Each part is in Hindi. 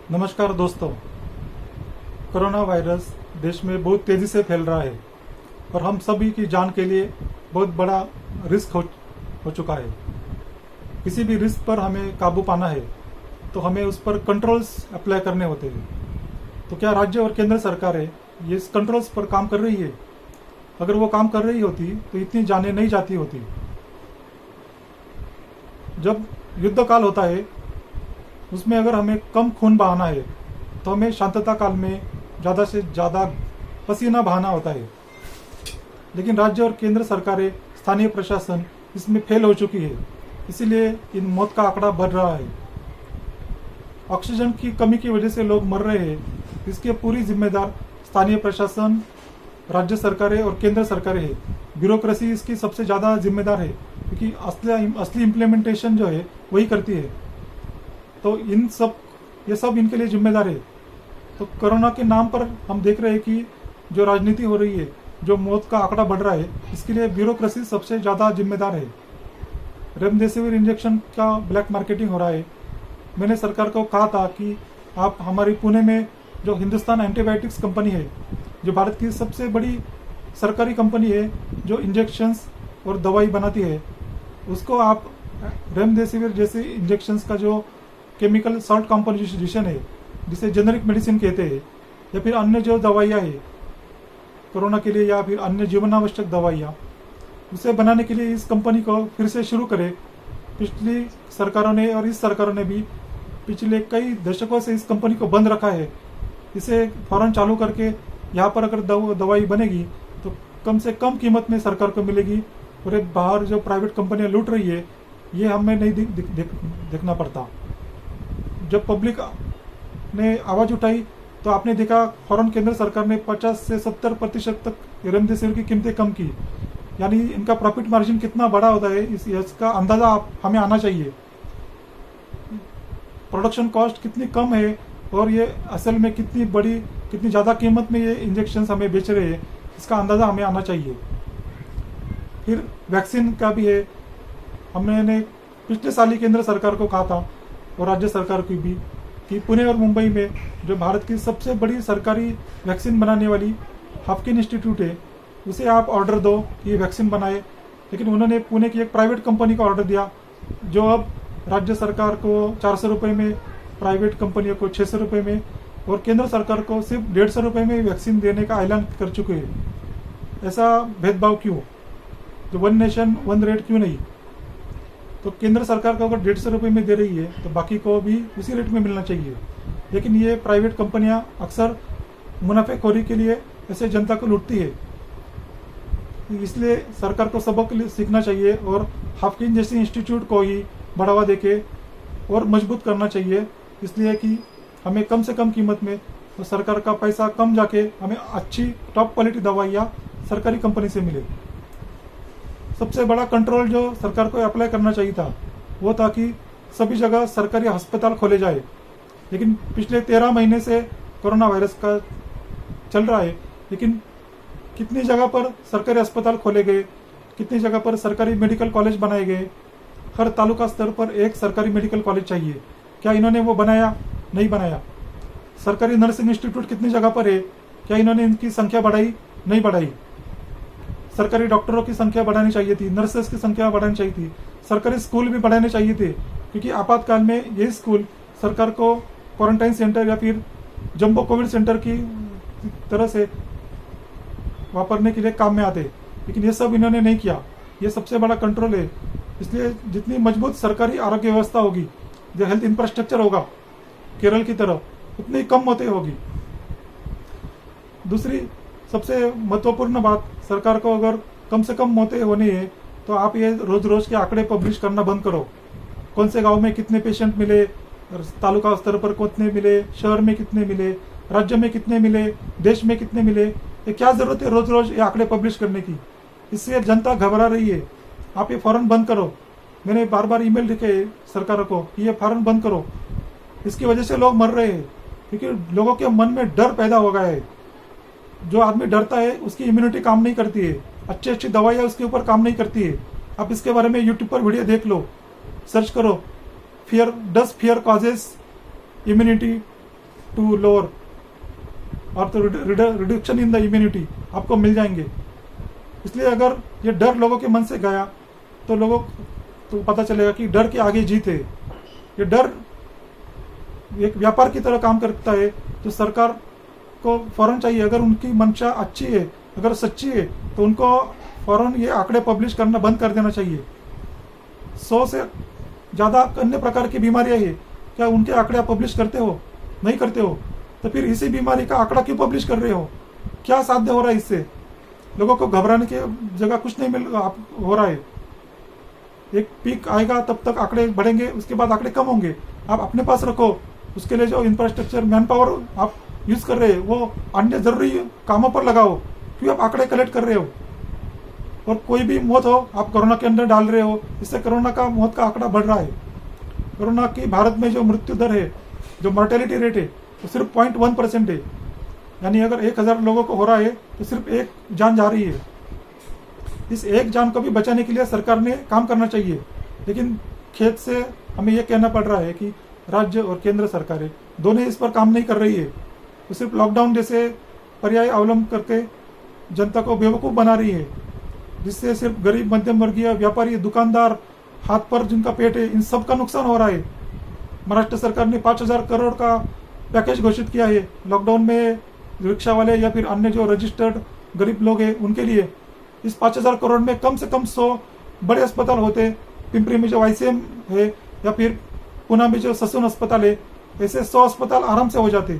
नमस्कार दोस्तों। कोरोना वायरस देश में बहुत तेजी से फैल रहा है और हम सभी की जान के लिए बहुत बड़ा रिस्क हो चुका है। किसी भी रिस्क पर हमें काबू पाना है तो हमें उस पर कंट्रोल्स अप्लाई करने होते हैं। तो क्या राज्य और केंद्र सरकारें ये इस कंट्रोल्स पर काम कर रही है? अगर वो काम कर रही होती तो इतनी जानें नहीं जाती होती। जब युद्ध काल होता है उसमें अगर हमें कम खून बहाना है तो हमें शांतता काल में ज़्यादा से ज़्यादा पसीना बहाना होता है। लेकिन राज्य और केंद्र सरकारें, स्थानीय प्रशासन इसमें फेल हो चुकी है, इसीलिए इन मौत का आंकड़ा बढ़ रहा है। ऑक्सीजन की कमी की वजह से लोग मर रहे हैं, इसके पूरी जिम्मेदार स्थानीय प्रशासन, राज्य सरकारें और केंद्र सरकारें है। ब्यूरोक्रेसी इसकी सबसे ज़्यादा जिम्मेदार है क्योंकि असली इम्प्लीमेंटेशन जो है वही करती है। तो ये सब इनके लिए जिम्मेदार है। तो कोरोना के नाम पर हम देख रहे हैं कि जो राजनीति हो रही है, जो मौत का आंकड़ा बढ़ रहा है, इसके लिए ब्यूरोक्रेसी सबसे ज़्यादा जिम्मेदार है। रेमडेसिविर इंजेक्शन का ब्लैक मार्केटिंग हो रहा है। मैंने सरकार को कहा था कि आप हमारी पुणे में जो हिंदुस्तान एंटीबायोटिक्स कंपनी है, जो भारत की सबसे बड़ी सरकारी कंपनी है जो इंजेक्शंस और दवाई बनाती है, उसको आप रेमडेसिविर जैसे इंजेक्शंस का जो केमिकल सॉल्ट कॉम्पोजिशन है, जिसे जेनरिक मेडिसिन कहते हैं, या फिर अन्य जो दवाइयाँ है कोरोना के लिए या फिर अन्य जीवनावश्यक दवाइयाँ, उसे बनाने के लिए इस कंपनी को फिर से शुरू करें। पिछली सरकारों ने और इस सरकारों ने भी पिछले कई दशकों से इस कंपनी को बंद रखा है। इसे फौरन चालू करके यहाँ पर अगर दवाई बनेगी तो कम से कम कीमत में सरकार को मिलेगी और बाहर जो प्राइवेट कंपनियाँ लूट रही है ये हमें नहीं देखना पड़ता। जब पब्लिक ने आवाज़ उठाई तो आपने देखा फौरन केंद्र सरकार ने 50 से 70% तक रेमडेसिविर की कीमतें कम की। यानी इनका प्रॉफिट मार्जिन कितना बड़ा होता है इसका अंदाज़ा हमें आना चाहिए। प्रोडक्शन कॉस्ट कितनी कम है और ये असल में कितनी ज़्यादा कीमत में ये इंजेक्शन हमें बेच रहे हैं, इसका अंदाज़ा हमें आना चाहिए। फिर वैक्सीन का भी है। हमने पिछले साल ही केंद्र सरकार को कहा था और राज्य सरकार की भी कि पुणे और मुंबई में जो भारत की सबसे बड़ी सरकारी वैक्सीन बनाने वाली हाफकिन इंस्टीट्यूट है, उसे आप ऑर्डर दो कि ये वैक्सीन बनाए। लेकिन उन्होंने पुणे की एक प्राइवेट कंपनी को ऑर्डर दिया, जो अब राज्य सरकार को 400 रुपये में, प्राइवेट कंपनियों को 600 रुपये में और केंद्र सरकार को सिर्फ 150 रुपये में वैक्सीन देने का ऐलान कर चुके हैं। ऐसा भेदभाव क्यों? जो वन नेशन वन रेट क्यों नहीं? तो केंद्र सरकार को अगर 150 रुपये में दे रही है तो बाकी को भी उसी रेट में मिलना चाहिए। लेकिन ये प्राइवेट कंपनियां अक्सर मुनाफेखोरी के लिए ऐसे जनता को लूटती है। इसलिए सरकार को सबक सीखना चाहिए और हाफकिन जैसी इंस्टीट्यूट को ही बढ़ावा देके और मजबूत करना चाहिए, इसलिए कि हमें कम से कम कीमत में तो सरकार का पैसा कम जाके हमें अच्छी टॉप क्वालिटी दवाइयाँ सरकारी कंपनी से मिले। सबसे बड़ा कंट्रोल जो सरकार को अप्लाई करना चाहिए था वो था कि सभी जगह सरकारी अस्पताल खोले जाए। लेकिन पिछले 13 महीने से कोरोना वायरस का चल रहा है, लेकिन कितनी जगह पर सरकारी अस्पताल खोले गए, कितनी जगह पर सरकारी मेडिकल कॉलेज बनाए गए। हर तालुका स्तर पर एक सरकारी मेडिकल कॉलेज चाहिए। क्या इन्होंने वो बनाया? नहीं बनाया। सरकारी नर्सिंग इंस्टीट्यूट कितनी जगह पर है? क्या इन्होंने इनकी संख्या बढ़ाई? नहीं बढ़ाई। सरकारी डॉक्टरों की संख्या बढ़ानी चाहिए थी, नर्सेस की संख्या बढ़ानी चाहिए थी, सरकारी स्कूल भी बढ़ाने चाहिए थे, क्योंकि आपातकाल में ये स्कूल सरकार को क्वारंटाइन सेंटर या फिर जंबो कोविड सेंटर की तरह से वापरने के लिए काम में आते। लेकिन ये सब इन्होंने नहीं किया। ये सबसे बड़ा कंट्रोल है। इसलिए जितनी मजबूत सरकारी आरोग्य व्यवस्था होगी, जो हेल्थ इंफ्रास्ट्रक्चर होगा केरल की तरह, उतनी कम मौतें होगी। दूसरी सबसे महत्वपूर्ण बात, सरकार को अगर कम से कम मौतें होनी है तो आप ये रोज रोज के आंकड़े पब्लिश करना बंद करो। कौन से गांव में कितने पेशेंट मिले, तालुका स्तर पर कितने मिले, शहर में कितने मिले, राज्य में कितने मिले, देश में कितने मिले, ये क्या जरूरत है रोज रोज ये आंकड़े पब्लिश करने की? इससे जनता घबरा रही है। आप ये फौरन बंद करो। मैंने बार बार ईमेल लिखे सरकार को कि ये फौरन बंद करो। इसकी वजह से लोग मर रहे हैं, क्योंकि लोगों के मन में डर पैदा हो गया है। जो आदमी डरता है उसकी इम्यूनिटी काम नहीं करती है, अच्छी दवाइयाँ उसके ऊपर काम नहीं करती है। आप इसके बारे में यूट्यूब पर वीडियो देख लो, सर्च करो, fear causes immunity to lower और तो रिडक्शन इन द इम्यूनिटी आपको मिल जाएंगे। इसलिए अगर ये डर लोगों के मन से गया तो लोगों को पता चलेगा कि डर के आगे जीत है। ये डर एक व्यापार की तरह काम करता है। तो सरकार को फौरन चाहिए, अगर उनकी मंशा अच्छी है, अगर सच्ची है, तो उनको फौरन ये आंकड़े पब्लिश करना बंद कर देना चाहिए। 100 से ज़्यादा अन्य प्रकार की बीमारियां है, क्या उनके आंकड़े आप पब्लिश करते हो? नहीं करते हो। तो फिर इसी बीमारी का आंकड़ा क्यों पब्लिश कर रहे हो? क्या साध्य हो रहा है इससे? लोगों को घबराने की जगह कुछ नहीं हो रहा है। एक पीक आएगा तब तक आंकड़े बढ़ेंगे, उसके बाद आंकड़े कम होंगे। आप अपने पास रखो, उसके लिए जो इंफ्रास्ट्रक्चर मैन पावर आप यूज कर रहे हैं वो अन्य जरूरी कामों पर लगाओ। क्यों आप आंकड़े कलेक्ट कर रहे हो? और कोई भी मौत हो आप कोरोना के अंदर डाल रहे हो, इससे कोरोना का मौत का आंकड़ा बढ़ रहा है। कोरोना की भारत में जो मृत्यु दर है, जो मॉर्टेलिटी रेट है, वो सिर्फ 0.1% है। यानी अगर 1000 लोगों को हो रहा है तो सिर्फ एक जान जा रही है। इस एक जान को भी बचाने के लिए सरकार ने काम करना चाहिए। लेकिन खेद से हमें यह कहना पड़ रहा है कि राज्य और केंद्र सरकारें दोनों इस पर काम नहीं कर रही है। वो सिर्फ लॉकडाउन जैसे पर्याय अवलंब करके जनता को बेवकूफ़ बना रही है, जिससे सिर्फ गरीब मध्यम वर्गीय व्यापारी, दुकानदार, हाथ पर जिनका पेट है, इन सब का नुकसान हो रहा है। महाराष्ट्र सरकार ने 5000 करोड़ का पैकेज घोषित किया है लॉकडाउन में रिक्शा वाले या फिर अन्य जो रजिस्टर्ड गरीब लोग हैं उनके लिए। इस 5000 करोड़ में कम से कम 100 बड़े अस्पताल होते। पिंपरी में जो ICM है या फिर पुणे में जो ससून अस्पताल है, ऐसे 100 अस्पताल आराम से हो जाते।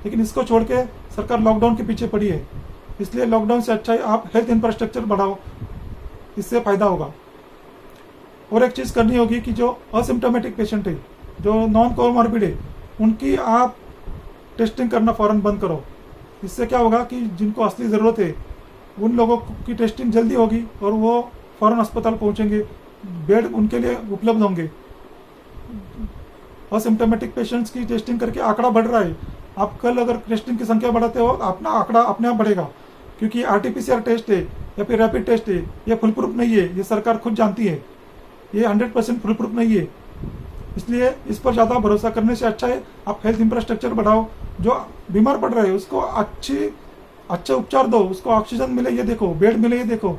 लेकिन इसको छोड़ के सरकार लॉकडाउन के पीछे पड़ी है। इसलिए लॉकडाउन से अच्छा है आप हेल्थ इंफ्रास्ट्रक्चर बढ़ाओ, इससे फायदा होगा। और एक चीज़ करनी होगी कि जो असिम्टोमेटिक पेशेंट है, जो नॉन कोमॉर्बिड है, उनकी आप टेस्टिंग करना फौरन बंद करो। इससे क्या होगा कि जिनको असली ज़रूरत है उन लोगों की टेस्टिंग जल्दी होगी और वो फौरन अस्पताल पहुंचेंगे, बेड उनके लिए उपलब्ध होंगे। असिम्टोमेटिक पेशेंट्स की टेस्टिंग करके आंकड़ा बढ़ रहा है। आप कल अगर टेस्टिंग की संख्या बढ़ाते हो, अपना आंकड़ा अपने आप बढ़ेगा। क्योंकि RT-PCR टेस्ट है या फिर रैपिड टेस्ट है, ये फुल प्रूफ नहीं है, ये सरकार खुद जानती है। ये 100% फुल प्रूफ नहीं है। इसलिए इस पर ज़्यादा भरोसा करने से अच्छा है आप हेल्थ इंफ्रास्ट्रक्चर बढ़ाओ। जो बीमार पड़ रहे हैं उसको अच्छा उपचार दो, उसको ऑक्सीजन मिले ये देखो, बेड मिले ये देखो,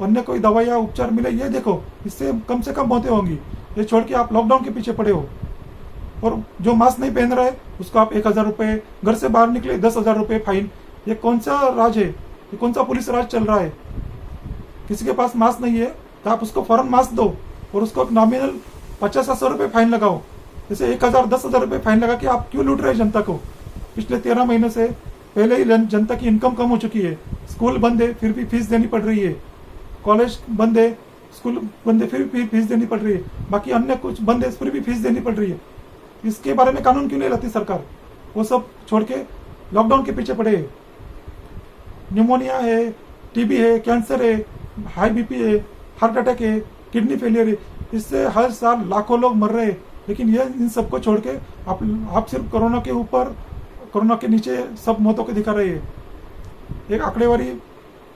अन्य कोई दवाई या उपचार मिले ये देखो। इससे कम से कम मौतें होंगी। ये छोड़ के आप लॉकडाउन के पीछे पड़े हो। और जो मास्क नहीं पहन रहा है उसको आप 1000 रुपये, घर से बाहर निकले 10,000 रुपये फाइन। ये कौन सा राज है? ये कौन सा पुलिस राज चल रहा है? किसी के पास मास्क नहीं है तो आप उसको फौरन मास्क दो और उसको नॉमिनल 50-100 रुपये फाइन लगाओ। जैसे 1000, 10,000 रुपये फाइन लगा कि आप क्यों लूट रहे हैं जनता को? पिछले 13 महीनों से पहले ही जनता की इनकम कम हो चुकी है। स्कूल बंद है फिर भी फीस देनी पड़ रही है, कॉलेज बंद है, स्कूल बंद है फिर भी फीस देनी पड़ रही है, बाकी अन्य कुछ बंद है फिर भी फीस देनी पड़ रही है। इसके बारे में कानून क्यों नहीं लाती सरकार? वो सब छोड़ के लॉकडाउन के पीछे पड़े। न्यूमोनिया है, TB है, कैंसर है, हाई BP है, हार्ट अटैक है, किडनी फेलियर है, इससे हर साल लाखों लोग मर रहे हैं। लेकिन ये इन सबको छोड़ के आप सिर्फ कोरोना के ऊपर, कोरोना के नीचे सब मौतों को दिखा रहे हैं। एक आंकड़ेवारी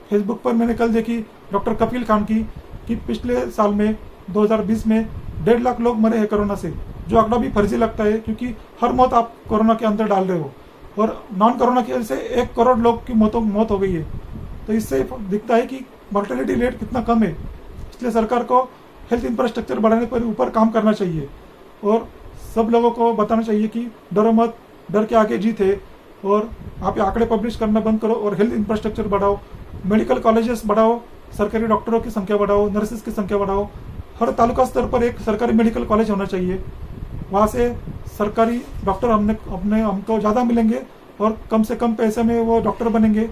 फेसबुक पर मैंने कल देखी डॉक्टर कपिल खान की, कि पिछले साल में 2020 में 1.5 लाख लोग मरे हैं कोरोना से। जो आंकड़ा भी फर्जी लगता है क्योंकि हर मौत आप कोरोना के अंदर डाल रहे हो और नॉन कोरोना की वजह से 1 करोड़ लोग की मौत हो गई है। तो इससे दिखता है कि मॉर्टेलिटी रेट कितना कम है। इसलिए सरकार को हेल्थ इंफ्रास्ट्रक्चर बढ़ाने पर ऊपर काम करना चाहिए और सब लोगों को बताना चाहिए कि डरो मत, डर के आगे जीत है। और आप आंकड़े पब्लिश करना बंद करो और हेल्थ इंफ्रास्ट्रक्चर बढ़ाओ, मेडिकल कॉलेजेस बढ़ाओ, सरकारी डॉक्टरों की संख्या बढ़ाओ, नर्सेज की संख्या बढ़ाओ। हर तालुका स्तर पर एक सरकारी मेडिकल कॉलेज होना चाहिए। वहाँ से सरकारी डॉक्टर हमको ज़्यादा मिलेंगे और कम से कम पैसे में वो डॉक्टर बनेंगे।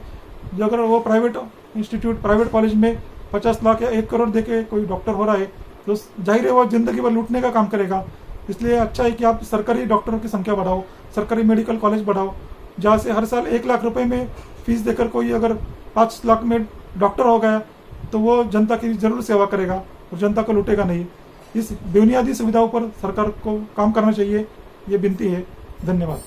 जो अगर वो प्राइवेट इंस्टीट्यूट, प्राइवेट कॉलेज में 50 लाख या 1 करोड़ दे के कोई डॉक्टर हो रहा है तो जाहिर है वो जिंदगी भर लूटने का काम करेगा। इसलिए अच्छा है कि आप सरकारी डॉक्टरों की संख्या बढ़ाओ, सरकारी मेडिकल कॉलेज बढ़ाओ, जहाँ से हर साल 1 लाख रुपए में फीस देकर कोई अगर 5 लाख में डॉक्टर हो गया तो वो जनता की जरूर सेवा करेगा और जनता को लूटेगा नहीं। इस बुनियादी सुविधाओं पर सरकार को काम करना चाहिए, ये विनती है। धन्यवाद।